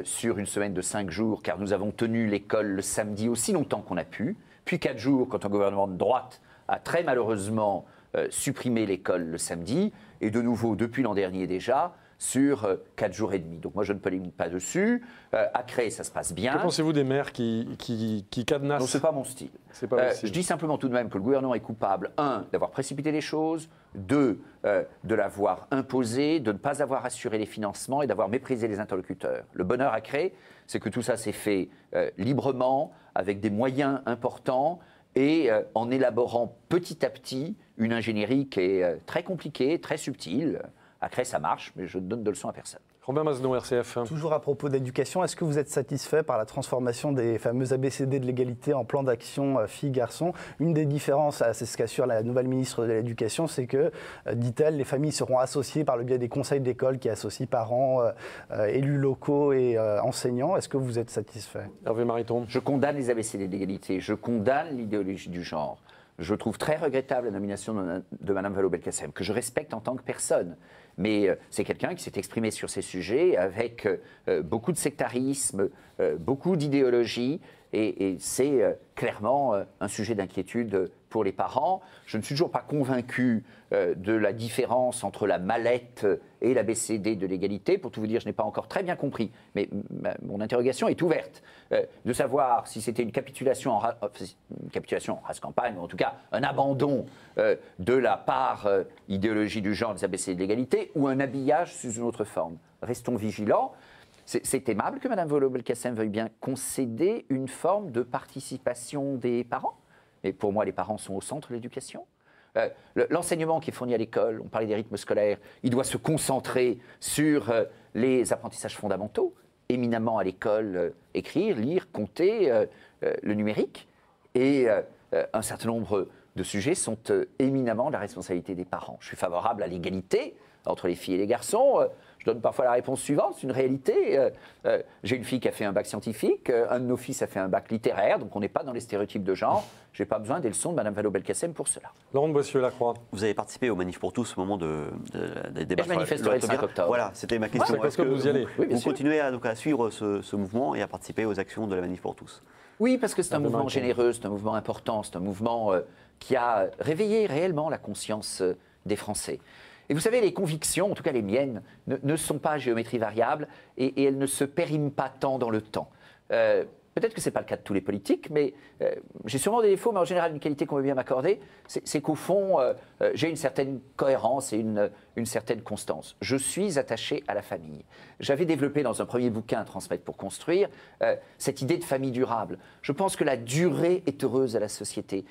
sur une semaine de 5 jours, car nous avons tenu l'école le samedi aussi longtemps qu'on a pu, puis 4 jours quand un gouvernement de droite a très malheureusement supprimé l'école le samedi, et de nouveau depuis l'an dernier déjà, sur 4 jours et demi. Donc moi je ne polémique pas dessus. À Crest, ça se passe bien. Que pensez-vous des maires qui cadenassent? Non, ce n'est pas mon style. C'est pas mon style. Je dis simplement tout de même que le gouvernement est coupable, 1, d'avoir précipité les choses, 2, de l'avoir imposé, de ne pas avoir assuré les financements et d'avoir méprisé les interlocuteurs. Le bonheur à Crest, c'est que tout ça s'est fait librement, avec des moyens importants et en élaborant petit à petit une ingénierie qui est très compliquée, très subtile. À Cré, ça marche, mais je ne donne de leçons à personne. Robert Mazenot, RCF. Toujours à propos d'éducation, est-ce que vous êtes satisfait par la transformation des fameux ABCD de l'égalité en plan d'action filles-garçons? Une des différences, c'est ce qu'assure la nouvelle ministre de l'Éducation, c'est que, dit-elle, les familles seront associées par le biais des conseils d'école qui associent parents, élus locaux et enseignants. Est-ce que vous êtes satisfait? Hervé Mariton. Je condamne les ABCD de l'égalité, je condamne l'idéologie du genre. Je trouve très regrettable la nomination de Mme Vallaud-Belkacem, que je respecte en tant que personne. Mais c'est quelqu'un qui s'est exprimé sur ces sujets avec beaucoup de sectarisme, beaucoup d'idéologie, et c'est clairement un sujet d'inquiétude pour les parents. Je ne suis toujours pas convaincu de la différence entre la mallette et l'ABCD de l'égalité. Pour tout vous dire, je n'ai pas encore très bien compris, mais mon interrogation est ouverte, de savoir si c'était une capitulation en race campagne, ou en tout cas un abandon de la part idéologie du genre des ABCD de l'égalité, ou un habillage sous une autre forme. Restons vigilants. C'est aimable que Mme Vallaud-Belkacem veuille bien concéder une forme de participation des parents. Mais pour moi, les parents sont au centre de l'éducation. L'enseignement qui est fourni à l'école, on parlait des rythmes scolaires, il doit se concentrer sur les apprentissages fondamentaux, éminemment à l'école, écrire, lire, compter, le numérique. Et un certain nombre de sujets sont éminemment de la responsabilité des parents. Je suis favorable à l'égalité entre les filles et les garçons. Je donne parfois la réponse suivante, c'est une réalité. J'ai une fille qui a fait un bac scientifique, un de nos fils a fait un bac littéraire, donc on n'est pas dans les stéréotypes de genre. Je n'ai pas besoin des leçons de Mme Vallaud-Belkacem pour cela. Laurent de Boissieu-Lacroix. Vous avez participé au Manif pour tous au moment des débats. Je manifesterai le 5 octobre. Voilà, c'était ma question. Ouais, est-ce que vous y allez? Oui, bien vous sûr. continuez à suivre ce mouvement et à participer aux actions de la Manif pour tous? Oui, parce que c'est un mouvement généreux, c'est un mouvement important, c'est un mouvement qui a réveillé réellement la conscience des Français. Et vous savez, les convictions, en tout cas les miennes, ne sont pas à géométrie variable et elles ne se périment pas tant dans le temps. Peut-être que ce n'est pas le cas de tous les politiques, mais j'ai sûrement des défauts, mais en général, une qualité qu'on veut bien m'accorder, c'est qu'au fond, j'ai une certaine cohérence et une certaine constance. Je suis attaché à la famille. J'avais développé dans un premier bouquin, Transmettre pour construire, cette idée de famille durable. Je pense que la durée est heureuse à la société.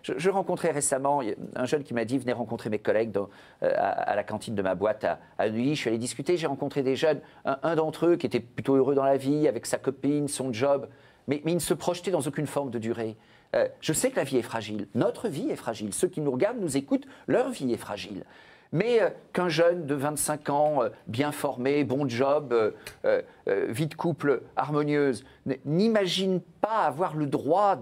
Je rencontrais récemment un jeune qui m'a dit « Venez rencontrer mes collègues à la cantine de ma boîte à Neuilly ». Je suis allé discuter, j'ai rencontré des jeunes, un d'entre eux qui était plutôt heureux dans la vie, avec sa copine, son job, mais il ne se projetait dans aucune forme de durée. Je sais que la vie est fragile, notre vie est fragile, ceux qui nous regardent, nous écoutent, leur vie est fragile. Mais qu'un jeune de 25 ans, bien formé, bon job, vie de couple harmonieuse, n'imagine pas avoir le droit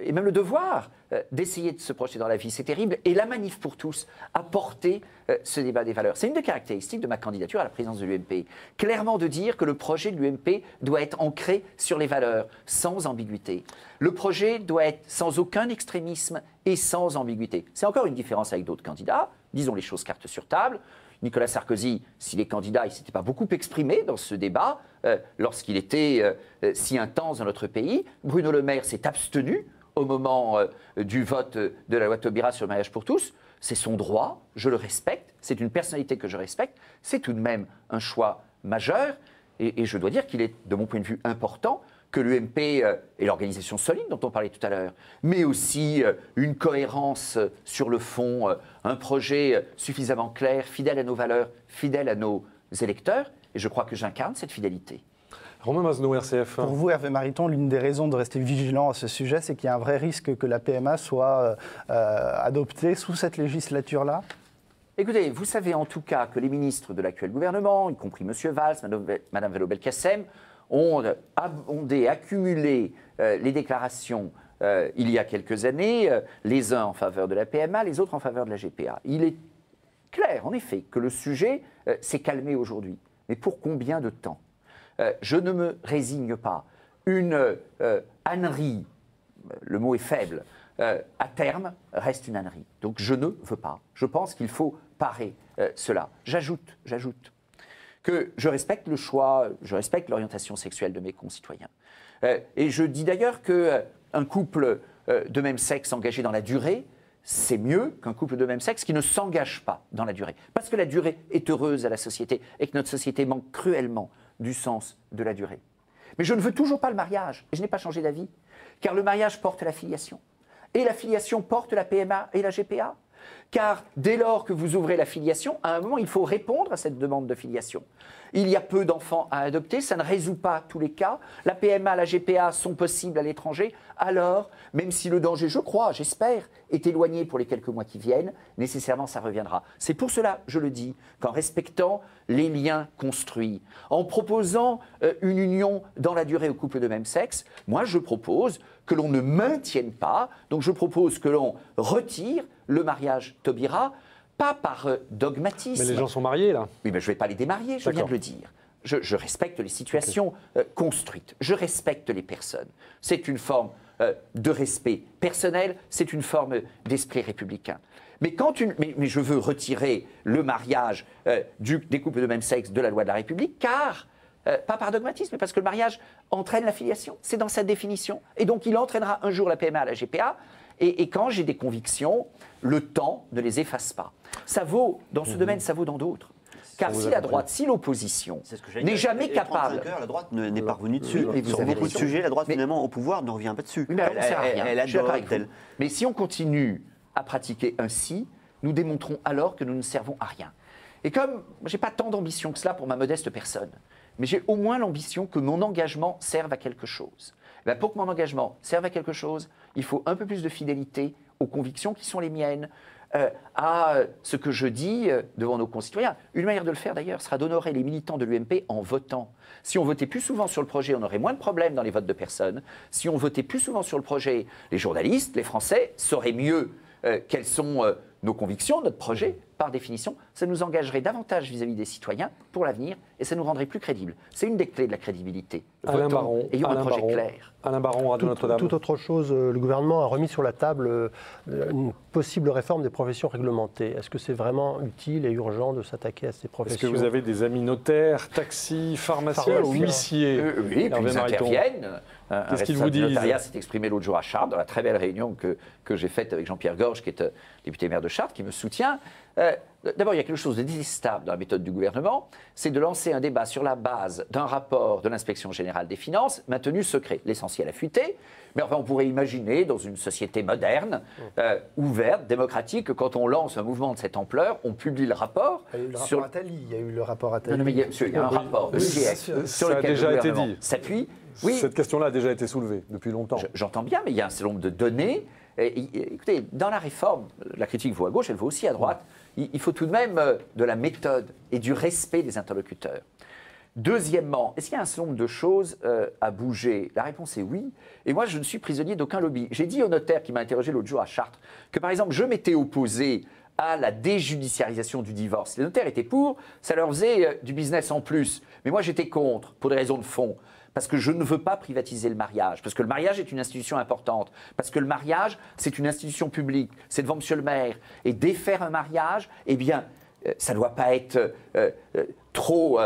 et même le devoir d'essayer de se projeter dans la vie. C'est terrible. Et la Manif pour tous a porté ce débat des valeurs. C'est une des caractéristiques de ma candidature à la présidence de l'UMP. Clairement de dire que le projet de l'UMP doit être ancré sur les valeurs, sans ambiguïté. Le projet doit être sans aucun extrémisme et sans ambiguïté. C'est encore une différence avec d'autres candidats. Disons les choses carte sur table. Nicolas Sarkozy, s'il est candidat, il ne s'était pas beaucoup exprimé dans ce débat lorsqu'il était si intense dans notre pays. Bruno Le Maire s'est abstenu au moment du vote de la loi Taubira sur le mariage pour tous. C'est son droit, je le respecte, c'est une personnalité que je respecte, c'est tout de même un choix majeur, et je dois dire qu'il est, de mon point de vue, important que l'UMP et l'organisation solide dont on parlait tout à l'heure, mais aussi une cohérence sur le fond, un projet suffisamment clair, fidèle à nos valeurs, fidèle à nos électeurs, et je crois que j'incarne cette fidélité. Romain Mazenot, RCF. Pour vous, Hervé Mariton, l'une des raisons de rester vigilant à ce sujet, c'est qu'il y a un vrai risque que la PMA soit adoptée sous cette législature-là? Écoutez, vous savez en tout cas que les ministres de l'actuel gouvernement, y compris M. Valls, Mme Vallaud-Belkacem, ont accumulé les déclarations il y a quelques années, les uns en faveur de la PMA, les autres en faveur de la GPA. Il est clair, en effet, que le sujet s'est calmé aujourd'hui. Mais pour combien de temps? Je ne me résigne pas. Une ânerie, le mot est faible, à terme reste une ânerie. Donc je ne veux pas. Je pense qu'il faut parer cela. J'ajoute que je respecte le choix, je respecte l'orientation sexuelle de mes concitoyens. Et je dis d'ailleurs qu'un couple de même sexe engagé dans la durée, c'est mieux qu'un couple de même sexe qui ne s'engage pas dans la durée. Parce que la durée est heureuse à la société et que notre société manque cruellement du sens de la durée. Mais je ne veux toujours pas le mariage, et je n'ai pas changé d'avis, car le mariage porte la filiation. Et la filiation porte la PMA et la GPA. Car dès lors que vous ouvrez la filiation, à un moment, il faut répondre à cette demande de filiation. Il y a peu d'enfants à adopter, ça ne résout pas tous les cas. La PMA, la GPA sont possibles à l'étranger. Alors, même si le danger, je crois, j'espère, est éloigné pour les quelques mois qui viennent, nécessairement ça reviendra. C'est pour cela, je le dis, qu'en respectant les liens construits, en proposant une union dans la durée au couple de même sexe, moi je propose que l'on ne maintienne pas, donc je propose que l'on retire le mariage Taubira, pas par dogmatisme. Mais les gens sont mariés, là. Oui, mais je ne vais pas les démarier, je viens de le dire. Je respecte les situations construites, je respecte les personnes. C'est une forme de respect personnel, c'est une forme d'esprit républicain. Mais, mais je veux retirer le mariage des couples de même sexe de la loi de la République, car, pas par dogmatisme, mais parce que le mariage entraîne la filiation, c'est dans sa définition. Et donc il entraînera un jour la PMA, la GPA, et quand j'ai des convictions, le temps ne les efface pas. Ça vaut dans ce domaine, ça vaut dans d'autres. Car si la droite, si l'opposition n'est jamais capable... La droite n'est pas revenue dessus. Oui, sur beaucoup de sujets, la droite, finalement, au pouvoir, ne revient pas dessus. Oui, mais elle sert à rien. Elle je suis d'accord avec elle. vous. Mais si on continue à pratiquer ainsi, nous démontrons alors que nous ne servons à rien. Et comme je n'ai pas tant d'ambition que cela pour ma modeste personne, mais j'ai au moins l'ambition que mon engagement serve à quelque chose. Ben pour que mon engagement serve à quelque chose, il faut un peu plus de fidélité aux convictions qui sont les miennes, à ce que je dis devant nos concitoyens. Une manière de le faire d'ailleurs sera d'honorer les militants de l'UMP en votant. Si on votait plus souvent sur le projet, on aurait moins de problèmes dans les votes de personnes. Si on votait plus souvent sur le projet, les journalistes, les Français sauraient mieux quelles sont nos convictions, notre projet, par définition. Ça nous engagerait davantage vis-à-vis des citoyens pour l'avenir et ça nous rendrait plus crédibles. C'est une des clés de la crédibilité. Alain Baron, ayons un projet clair. Alain Baron, Radio Notre-Dame. Toute autre chose, le gouvernement a remis sur la table une possible réforme des professions réglementées. Est-ce que c'est vraiment utile et urgent de s'attaquer à ces professions? Est-ce que vous avez des amis notaires, taxis, pharmaciens ou huissiers? Oui, puis ils interviennent. Qu'est-ce qu'ils vous disent? Le notariat s'est exprimé l'autre jour à Chartres, dans la très belle réunion que j'ai faite avec Jean-Pierre Gorge, qui est député maire de Chartres, qui me soutient. D'abord, il y a quelque chose de détestable dans la méthode du gouvernement, c'est de lancer un débat sur la base d'un rapport de l'Inspection générale des finances maintenu secret. L'essentiel a fuité, mais enfin, on pourrait imaginer, dans une société moderne, ouverte, démocratique, que quand on lance un mouvement de cette ampleur, on publie le rapport. Il y a eu le rapport Attali. Il y a eu le rapport Attali. Non, mais il y a un rapport de GIEC sur lequel déjà le été gouvernement dit. s'appuie. Oui, Cette question-là a déjà été soulevée depuis longtemps. j'entends bien, mais il y a un certain nombre de données. Écoutez, dans la réforme, la critique vaut à gauche, elle vaut aussi à droite. Il faut tout de même de la méthode et du respect des interlocuteurs. Deuxièmement, est-ce qu'il y a un certain nombre de choses à bouger? La réponse est oui. Et moi, je ne suis prisonnier d'aucun lobby. J'ai dit au notaire qui m'a interrogé l'autre jour à Chartres que, par exemple, je m'étais opposé à la déjudiciarisation du divorce. Les notaires étaient pour, ça leur faisait du business en plus. Mais moi, j'étais contre, pour des raisons de fond. Parce que je ne veux pas privatiser le mariage, parce que le mariage est une institution importante, parce que le mariage, c'est une institution publique, c'est devant monsieur le maire. Et défaire un mariage, eh bien, ça ne doit pas être trop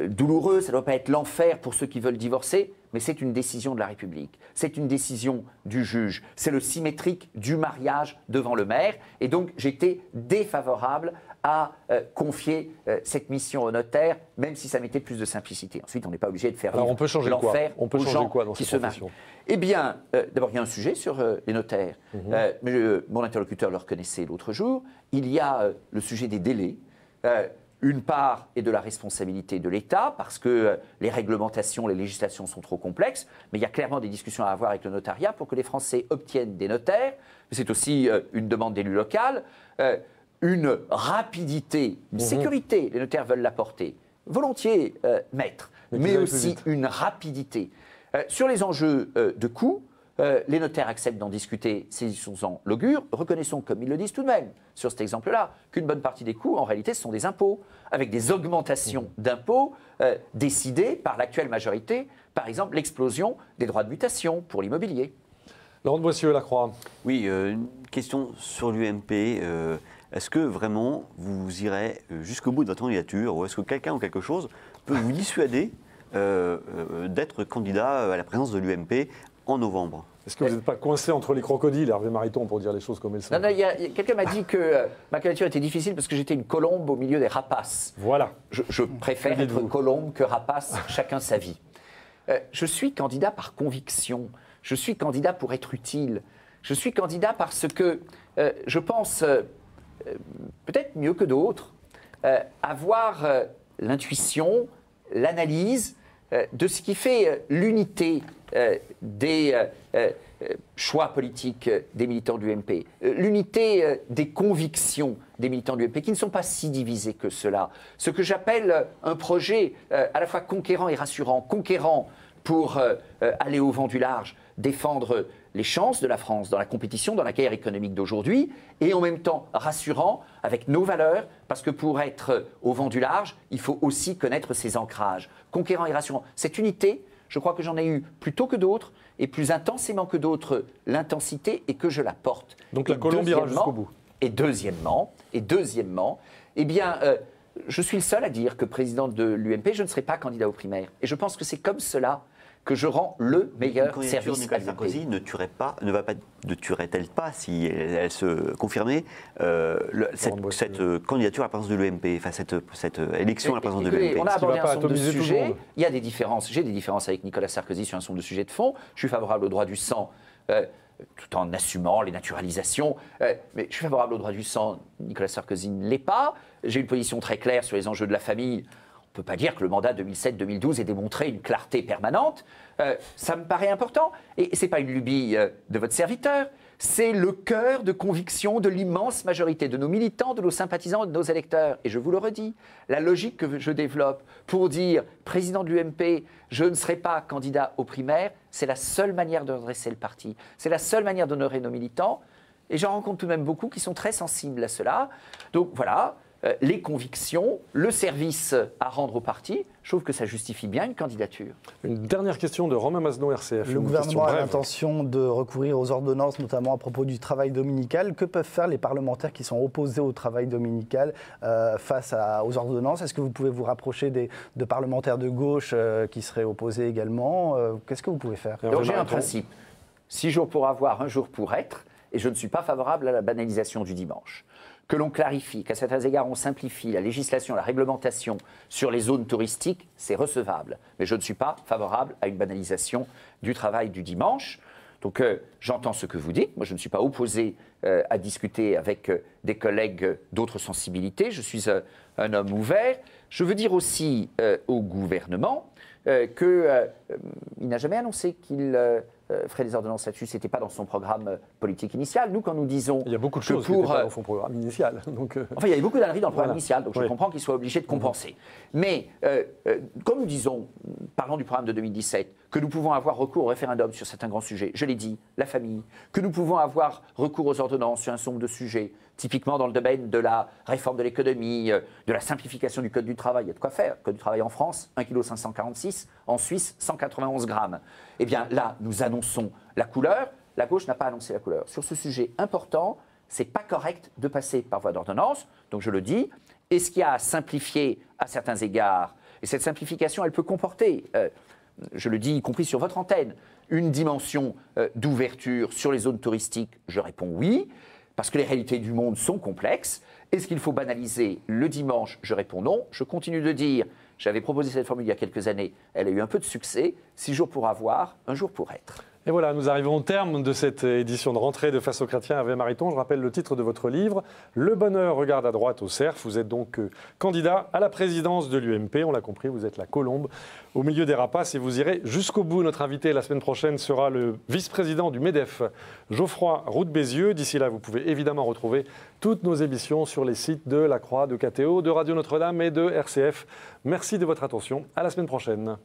douloureux, ça ne doit pas être l'enfer pour ceux qui veulent divorcer, mais c'est une décision de la République, c'est une décision du juge, c'est le symétrique du mariage devant le maire. Et donc, j'étais défavorable à confier cette mission au notaire, même si ça mettait plus de simplicité. Ensuite, on n'est pas obligé de faire vivre l'enfer aux gens qui se marient. Eh bien, d'abord, il y a un sujet sur les notaires. Mais mon interlocuteur le reconnaissait l'autre jour. Il y a le sujet des délais. Une part est de la responsabilité de l'État, parce que les réglementations, les législations sont trop complexes, mais il y a clairement des discussions à avoir avec le notariat pour que les Français obtiennent des notaires. C'est aussi une demande d'élu local. Une rapidité, une sécurité, les notaires veulent l'apporter. Volontiers, maître, mais aussi une rapidité. Sur les enjeux de coûts, les notaires acceptent d'en discuter, saisissons-en l'augure. Reconnaissons, comme ils le disent tout de même, sur cet exemple-là, qu'une bonne partie des coûts, en réalité, ce sont des impôts, avec des augmentations d'impôts décidées par l'actuelle majorité. Par exemple, l'explosion des droits de mutation pour l'immobilier. Laurent de Boissieu-Lacroix. Oui, une question sur l'UMP. Est-ce que vraiment vous irez jusqu'au bout de votre candidature, ou est-ce que quelqu'un ou quelque chose peut vous dissuader d'être candidat à la présidence de l'UMP en novembre? Est-ce que vous n'êtes pas coincé entre les crocodiles, Hervé Mariton, pour dire les choses comme elles sont? Non, quelqu'un m'a dit que ma candidature était difficile parce que j'étais une colombe au milieu des rapaces. Voilà. Je préfère être colombe que rapace, chacun sa vie. Je suis candidat par conviction. Je suis candidat pour être utile. Je suis candidat parce que je pense peut-être mieux que d'autres, avoir l'intuition, l'analyse de ce qui fait l'unité des choix politiques des militants de l'UMP, l'unité des convictions des militants de l'UMP, qui ne sont pas si divisés que cela. Ce que j'appelle un projet à la fois conquérant et rassurant. Conquérant pour aller au vent du large, défendre les chances de la France dans la compétition, dans la guerre économique d'aujourd'hui, et en même temps rassurant avec nos valeurs, parce que pour être au vent du large, il faut aussi connaître ses ancrages. Conquérant et rassurant. Cette unité, je crois que j'en ai eu plus tôt que d'autres, et plus intensément que d'autres, l'intensité, et que je la porte. Donc la Colombe ira jusqu'au bout. Et deuxièmement, eh bien, je suis le seul à dire que président de l'UMP, je ne serai pas candidat aux primaires. Et je pense que c'est comme cela que je rends le meilleur service à l'UMP. Sarkozy ne tuerait-elle pas, si elle se confirmait, cette candidature à la présidence de l'UMP, enfin cette élection à la présidence de l'UMP? On a abordé un certain nombre de sujets. Il y a des différences. J'ai des différences avec Nicolas Sarkozy sur un certain nombre de sujets de fond. Je suis favorable au droit du sang, tout en assumant les naturalisations. Mais je suis favorable au droit du sang. Nicolas Sarkozy ne l'est pas. J'ai une position très claire sur les enjeux de la famille. On ne peut pas dire que le mandat 2007-2012 ait démontré une clarté permanente. Ça me paraît important. Et ce n'est pas une lubie de votre serviteur. C'est le cœur de conviction de l'immense majorité de nos militants, de nos sympathisants, de nos électeurs. Et je vous le redis, la logique que je développe pour dire président de l'UMP, je ne serai pas candidat aux primaires, c'est la seule manière de redresser le parti. C'est la seule manière d'honorer nos militants. Et j'en rencontre tout de même beaucoup qui sont très sensibles à cela. Donc voilà. Les convictions, le service à rendre au parti, je trouve que ça justifie bien une candidature. Une dernière question de Romain Masneau, RCF. Le gouvernement a l'intention de recourir aux ordonnances, notamment à propos du travail dominical. Que peuvent faire les parlementaires qui sont opposés au travail dominical face aux ordonnances? Est-ce que vous pouvez vous rapprocher de parlementaires de gauche qui seraient opposés également? Qu'est-ce que vous pouvez faire? Donc j'ai un principe. 6 jours pour avoir, 1 jour pour être, et je ne suis pas favorable à la banalisation du dimanche. Que l'on clarifie, qu'à certains égards on simplifie la législation, la réglementation sur les zones touristiques, c'est recevable. Mais je ne suis pas favorable à une banalisation du travail du dimanche. Donc j'entends ce que vous dites. Moi, je ne suis pas opposé à discuter avec des collègues d'autres sensibilités. Je suis un homme ouvert. Je veux dire aussi au gouvernement qu'il n'a jamais annoncé qu'il ferait des ordonnances là-dessus. Ce n'était pas dans son programme politique initial. Nous, quand nous disons... Il y a beaucoup de choses qui n'étaient pas dans son programme initial. Donc, Enfin, il y avait beaucoup d'âneries dans le programme initial, donc je comprends qu'il soit obligé de compenser. Mais comme nous disons, parlant du programme de 2017, que nous pouvons avoir recours au référendum sur certains grands sujets, je l'ai dit, la famille, que nous pouvons avoir recours aux ordonnances sur un certain nombre de sujets, typiquement dans le domaine de la réforme de l'économie, de la simplification du Code du travail. Il y a de quoi faire. Code du travail en France, 1,546 kg, en Suisse, 191 grammes. Eh bien là, nous annonçons la couleur. La gauche n'a pas annoncé la couleur. Sur ce sujet important, ce n'est pas correct de passer par voie d'ordonnance. Donc je le dis. Est-ce qu'il y a à simplifier à certains égards? Et cette simplification, elle peut comporter, je le dis y compris sur votre antenne, une dimension d'ouverture sur les zones touristiques. Je réponds oui, parce que les réalités du monde sont complexes. Est-ce qu'il faut banaliser le dimanche? Je réponds non. Je continue de dire, j'avais proposé cette formule il y a quelques années, elle a eu un peu de succès. 6 jours pour avoir, 1 jour pour être. Et voilà, nous arrivons au terme de cette édition de rentrée de Face aux chrétiens. Hervé Mariton, je rappelle le titre de votre livre, Le bonheur regarde à droite au cerf. Vous êtes donc candidat à la présidence de l'UMP. On l'a compris, vous êtes la colombe au milieu des rapaces et vous irez jusqu'au bout. Notre invité la semaine prochaine sera le vice-président du MEDEF, Geoffroy Roux de Bézieux. D'ici là, vous pouvez évidemment retrouver toutes nos émissions sur les sites de La Croix, de KTO, de Radio Notre-Dame et de RCF. Merci de votre attention. À la semaine prochaine.